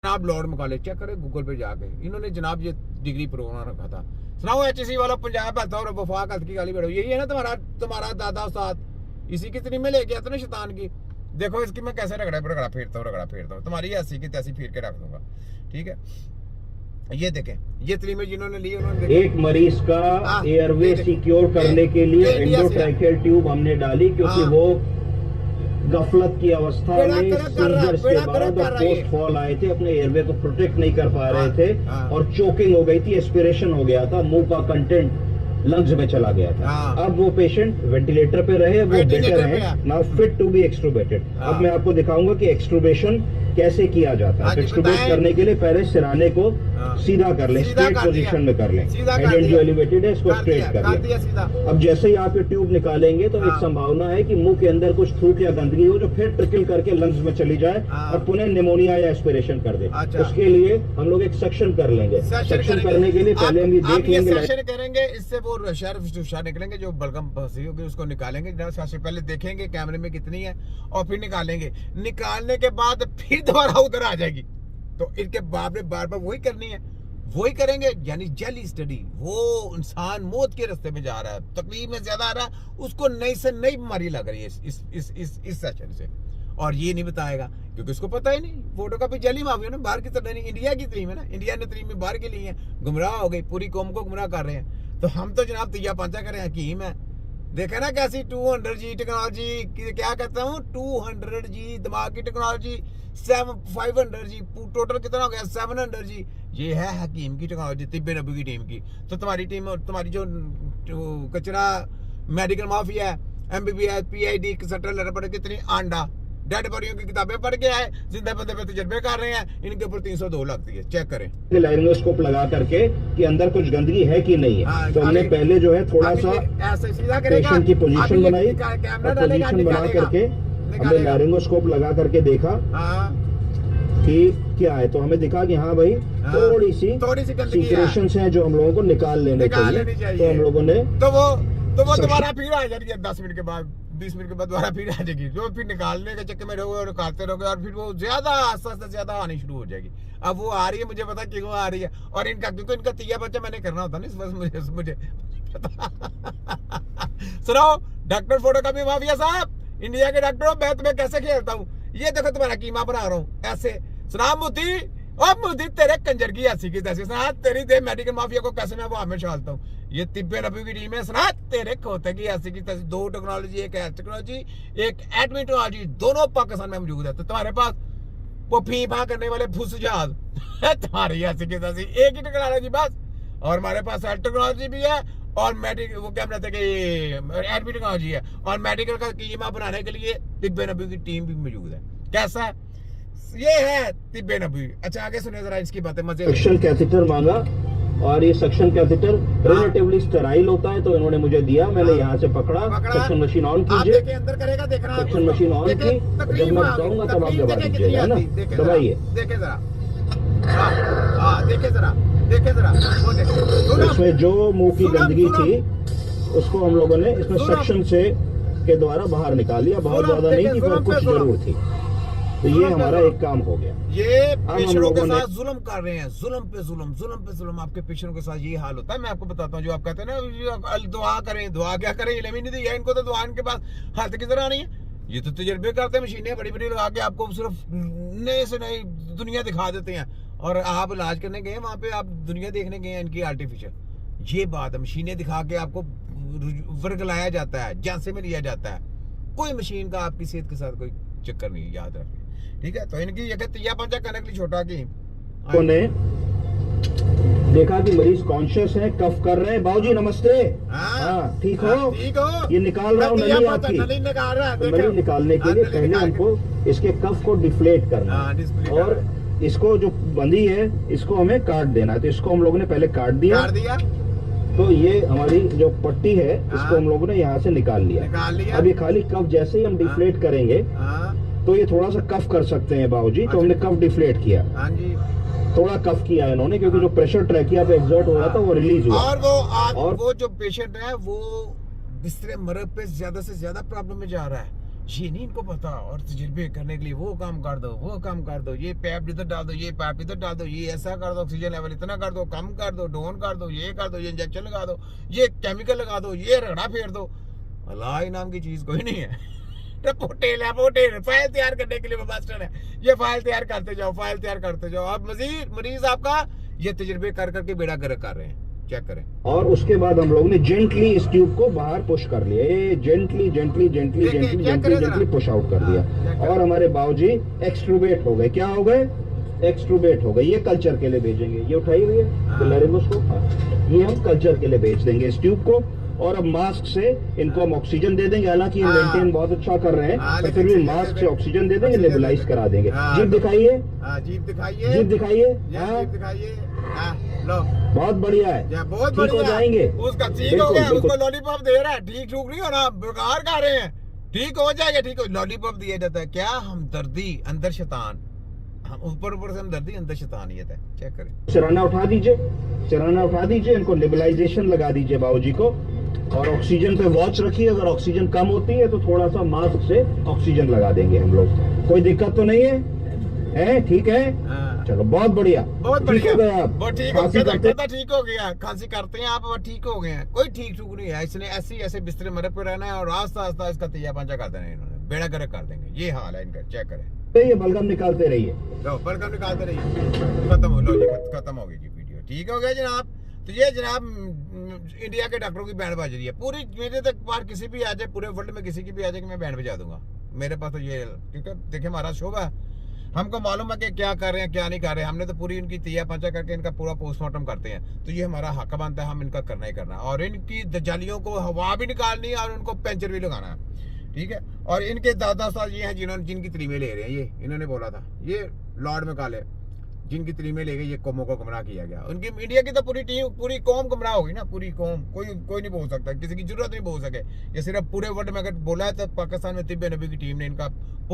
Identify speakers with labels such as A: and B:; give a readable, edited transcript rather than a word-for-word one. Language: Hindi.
A: आप लॉर्ड मकाले चेक करें गूगल पे जाके, इन्होंने जनाब ये डिग्री प्रोग्राम रखा था। सुनाओ HEC वाला पंजाब आता और वफाक हद की गाली बैठो, यही है ना तुम्हारा दादा उस्ताद, इसी की तरी में लेके आते ना शैतान की। देखो इसकी मैं कैसे रगड़ा फेरता हूँ, तुम्हारी ऐसी की तैसी फिर के रख दूंगा, ठीक है। ये देखें, ये तरी में जिन्होंने ली उन्होंने
B: एक मरीज का एयरवे सिक्योर करने के लिए एंडोट्रैकियल ट्यूब हमने डाली, क्योंकि वो गफलत की अवस्था में सीजर्स के बाद और पोस्ट फॉल आए थे, अपने एयरवे को प्रोटेक्ट नहीं कर पा रहे थे और चोकिंग हो गई थी, एस्पिरेशन हो गया था, मुंह का कंटेंट लंग्स में चला गया था। अब वो पेशेंट वेंटिलेटर पे रहे, वो बेटर है, नाउ फिट टू बी एक्सट्रूबेटेड। अब मैं आपको दिखाऊंगा कि एक्सट्रूबेशन कैसे किया जाता है। एक्सट्रूबेट करने के लिए पहले सिराने को सीधा कर लें, स्ट्रेट पोजीशन में कर लें, हेड एंड जो एलिवेटेड है इसको स्ट्रेट कर लें। अब जैसे ही आप ये ट्यूब निकालेंगे तो एक संभावना है कि मुंह के अंदर कुछ थूक या गंदगी हो जो फिर ट्रिकल करके लंग्स में चली जाए और पुनः निमोनिया या एस्पिरेशन कर दे। उसके लिए हम लोग एक सक्शन कर लेंगे। सक्शन करने के लिए पहले हम ये देख लेंगे,
A: करेंगे इससे वो शहर निकलेंगे, जो बलगम फंसी होगी उसको निकालेंगे, सबसे पहले देखेंगे कैमरे में कितनी है और फिर निकालेंगे। निकालने के बाद फिर दोबारा उधर आ जाएगी, तो इनके बाप ने बार बार वही करनी है, वही करेंगे। यानी जेली स्टडी, वो इंसान मौत के रास्ते में जा रहा है, तकलीफ में ज्यादा आ रहा है, उसको नई से नई बीमारी लग रही है इस सेशन से, और ये नहीं बताएगा क्योंकि उसको पता ही नहीं। फोटो का भी जेली माफिया ना, बाहर की तरह नहीं, इंडिया की तरीम है ना, इंडिया ने तरीम में बाहर के लिए है, गुमराह हो गई, पूरी कौम को गुमराह कर रहे हैं। तो हम तो जनाब तिया पांचा कर रहे हैं, हकीम है। देखा ना कैसी 200G टेक्नोलॉजी, क्या कहता हूँ 200G दिमाग की टेक्नोलॉजी, 500G, टोटल कितना हो गया 700G। ये है हकीम की टेक्नोलॉजी, तिब्बे नबी की टीम की। तो तुम्हारी टीम, तुम्हारी जो कचरा मेडिकल माफिया है, MBBS PhD सटर लेटर पढ़ के इतनी आंडा डेड बॉडियों की किताबें पढ़ के आए, जिंदा बंदे पे तजर्बे कर रहे हैं, इनके ऊपर 302 लगती है। चेक करें
B: लाइनोस्कोप लगा करके कि अंदर कुछ गंदगी है कि नहीं है। तो हमने पहले जो है थोड़ा सा
A: ऐसे सीधा
B: पेशेंट की पोजीशन बनाई, पोजीशन बना करके हमने लाइनोस्कोप लगा करके देखा कि क्या है। तो हमें दिखा कि हाँ भाई थोड़ी सी सीक्रेशंस हैं जो हम लोगों को निकाल लेने चाहिए। तो हम लोगों ने
A: तो वो दोबारा फिर आ जाएगी 10 मिनट के बाद, 20 मिनट के बाद दोबारा फिर आ जाएगी, जो फिर निकालने के चक्कर में रहोगे और निकालते रहोगे और फिर वो ज्यादा आस्ते ज्यादा आनी शुरू हो जाएगी। अब वो आ रही है, मुझे पता क्यों आ रही है, और इनका क्योंकि इनका तिया बच्चा मैंने करना होता ना, इस वजह से मुझे पता। सुनो डॉक्टर फोटो का भी माफिया साहब, इंडिया के डॉक्टर, मैं तुम्हें कैसे खेलता हूँ, ये देखो तुम्हारा कीमा बना रहा हूँ ऐसे। सुना मोदी, और मोदी तेरे कंजर की ऐसी की तैसी, सुना तेरी दे मेडिकल माफिया को कैसे मैं वो हमें डालता हूँ। ये तिब्बे नबी की टीम है, सुना तेरे खोते की ऐसी की तैसी। 2 टेक्नोलॉजी, एक टेक्नोलॉजी, एक एटमी टेक्नोलॉजी, दोनों पाकिस्तान में मौजूद है। तो तुम्हारे पास वो फी फा करने वाले फुस जहाज तुम्हारी ऐसी की तैसी एक ही टेक्नोलॉजी बस, और हमारे पास टेक्नोलॉजी भी है और मेडिकल, वो क्या कहते हैं कि एटमी टेक्नोलॉजी है, और मेडिकल का कीमा बनाने के लिए तिब्बे नबी की टीम भी मौजूद है। कैसा ये है तिब्बे नबी। अच्छा आगे सुनिए जरा इसकी बातें मजे।
B: सक्शन कैथेटर मांगा और ये सक्शन कैथेटर रिलेटिवली स्टेराइल होता है, तो इन्होंने मुझे दिया, मैंने यहाँ से पकड़ा। सक्शन मशीन ऑन कीजिए,
A: अंदर करेगा, देखना
B: सक्शन मशीन ऑन की, जब मैं बताऊंगा तब आप दबा दीजिएगा ना, दबाइए।
A: देखे जरा, देखे जरा, देखे जरा, वो देखे।
B: इसमें जो मुंह की गंदगी थी उसको हम लोगों ने इसमें सक्शन से के द्वारा बाहर निकाल लिया, बहुत ज्यादा नहीं थी पर कुछ जरूर थी। तो ये हमारा एक काम हो गया।
A: ये पेशेंटों के साथ जुल्म कर रहे हैं, जुल्म पे जुल्म। आपके पेशेंटों के साथ ये हाल होता है। मैं आपको बताता हूँ, जो आप कहते हैं ना दुआ करें, दुआ क्या करें, इल्म नहीं दिया इनको, तो दुआ इनके पास हाथ की तरह नहीं है। ये तो तजर्बे करते हैं, मशीनें बड़ी बड़ी लगा के आपको सिर्फ नए से नई दुनिया दिखा देते हैं, और आप इलाज करने गए वहां पे, आप दुनिया देखने गए इनकी आर्टिफिशियल। ये बात है, मशीनें दिखा के आपको वर्गलाया जाता है, झांसे में लिया जाता है। कोई मशीन का आपकी सेहत के साथ कोई चक्कर नहीं, याद रखिए, ठीक है। तो इनकी ये तिया पंचा करने के लिए छोटा की
B: ने देखा कि मरीज कॉन्शियस है, कफ कर रहे हैं। बाबूजी नमस्ते, हाँ ठीक हो, ये निकाल रहा हूँ नली आपकी। नली निकालने के लिए पहले हमको इसके कफ को डिफ्लेट करना और इसको जो बंदी है इसको हमें काट देना है। तो इसको हम लोगों ने पहले काट दिया। तो ये हमारी जो पट्टी है इसको हम लोगों ने यहाँ से निकाल लिया। अब ये खाली कफ जैसे ही हम डिफ्लेट करेंगे तो ये थोड़ा सा कफ कर सकते हैं बाबूजी। तो हमने कफ डिफ्लेट किया, थोड़ा कफ किया इन्होंने, क्योंकि जो प्रेशर ट्रैकिया पे एग्जर्ट हो रहा था वो रिलीज हुआ।
A: और वो जो पेशेंट है वो बिस्तरे मरग पे ज्यादा से ज्यादा प्रॉब्लम में जा रहा है, ये नहीं इनको पता। और तजुर्बे करने के लिए वो काम कर दो, वो काम कर दो, ये पाइप इधर डाल दो, ये पाइप इधर डाल दो, ये ऐसा कर दो, ऑक्सीजन लेवल इतना कर दो, कम कर दो, डाउन कर दो, ये कर दो, ये इंजेक्शन लगा दो, ये केमिकल लगा दो, ये रगड़ा फेर दो। अल्लाह नाम की चीज कोई नहीं है। पोटेल फाइल तैयार करने के लिए वो मास्टर है। ये फाइल तैयार करते जाओ, फाइल तैयार करते जाओ। अब मजीद मरीज आपका ये तजुर्बे कर करके बेड़ा गर्क कर रहे हैं। चेक करें।
B: और उसके बाद हम लोग ने जेंटली इस ट्यूब को बाहर पुश कर लिया, ये gently gently gently gently gently gently push out कर दिया और हमारे बाबूजी एक्सट्रूबेट हो गए। क्या हो गए? एक्सट्रूबेट हो गए। ये कल्चर के लिए भेजेंगे। ये उठाई हुई है उसको, ये हम कल्चर के लिए भेज देंगे इस ट्यूब को। और अब मास्क से इनको हम ऑक्सीजन दे देंगे। हालांकि ये मेंटेन बहुत अच्छा कर रहे हैं, तो फिर भी मास्क से ऑक्सीजन दे देंगे, नेबुलाइज करा देंगे। जीप दिखाइए,
A: जीप दिखाइए,
B: जीप दिखाइए,
A: जीप दिखाइए। लो
B: बहुत बढ़िया है,
A: बहुत
B: ठीक हो जाएंगे।
A: उसका ठीक हो गया, उसको लॉलीपॉप दे रहा है। ठीक ठूक नहीं हो ना, बेकार खा रहे हैं। ठीक हो जाएगा, ठीक हो। लॉलीपॉप दिया जाता है क्या? हमदर्दी अंदर शैतान, हम ऊपर से हमदर्दी अंदर शैतानियत है। चेक करें।
B: सिराना उठा दीजिए, सिराना उठा दीजिए, इनको नेबुलाइजेशन लगा दीजिए बाबूजी को। और ऑक्सीजन पे वॉच रखिए, अगर ऑक्सीजन कम होती है तो थोड़ा सा मास्क से ऑक्सीजन लगा देंगे हम लोग। कोई दिक्कत तो नहीं है? ठीक है, चलो बहुत बढ़िया,
A: बहुत बढ़िया।
B: हो गया आप?
A: बहुत ठीक हो गया, ठीक हो गया। खांसी करते हैं आप, अब ठीक हो गए हैं। कोई ठीक ठूक नहीं है। इसने ऐसे बिस्तरे मरद पे रहना है और आस्ता आस्ता इसका तैयार पंचा कर देना है इन्होंने। बेड़ा गर्क कर देंगे। ये हाल है इनका। चेक करें।
B: ये बलगम निकालते रहिए,
A: लो बलगम निकालते रहिए। खत्म हो, लो ये खत्म हो गई जी वीडियो। ठीक हो गया जनाब। तो ये जनाब इंडिया के डॉक्टरों की बैंड बज रही है पूरी। मेरे तक बाहर किसी भी आ जाए, पूरे वर्ल्ड में किसी की भी आ जाए कि मैं बैंड बजा दूंगा। मेरे पास तो ये, क्योंकि देखिए हमारा शोभा है, हमको मालूम है कि क्या कर रहे हैं क्या नहीं कर रहे हैं। हमने तो पूरी इनकी तैयार पंचा करके इनका पूरा पोस्टमार्टम करते हैं। तो ये हमारा हक बनता है, हम इनका करना ही करना है। और इनकी दजालियों को हवा भी निकालनी है और उनको पंचर भी लगाना है। ठीक है। और इनके दादा साहब ये हैं जिन्होंने जिनकी तरीमे ले रहे हैं। ये इन्होंने बोला था, ये लॉर्ड में काले जिनकी तरीमे ले गए, ये कौमों को गुमराह किया गया। उनकी इंडिया की तो पूरी टीम, पूरी कौम गुमराह होगी ना, पूरी कौम। कोई नहीं बोल सकता, किसी की जरूरत नहीं बोल सके। ये सिर्फ पूरे वर्ल्ड में अगर बोला है तो पाकिस्तान में तिब्बे नबी की टीम ने इनका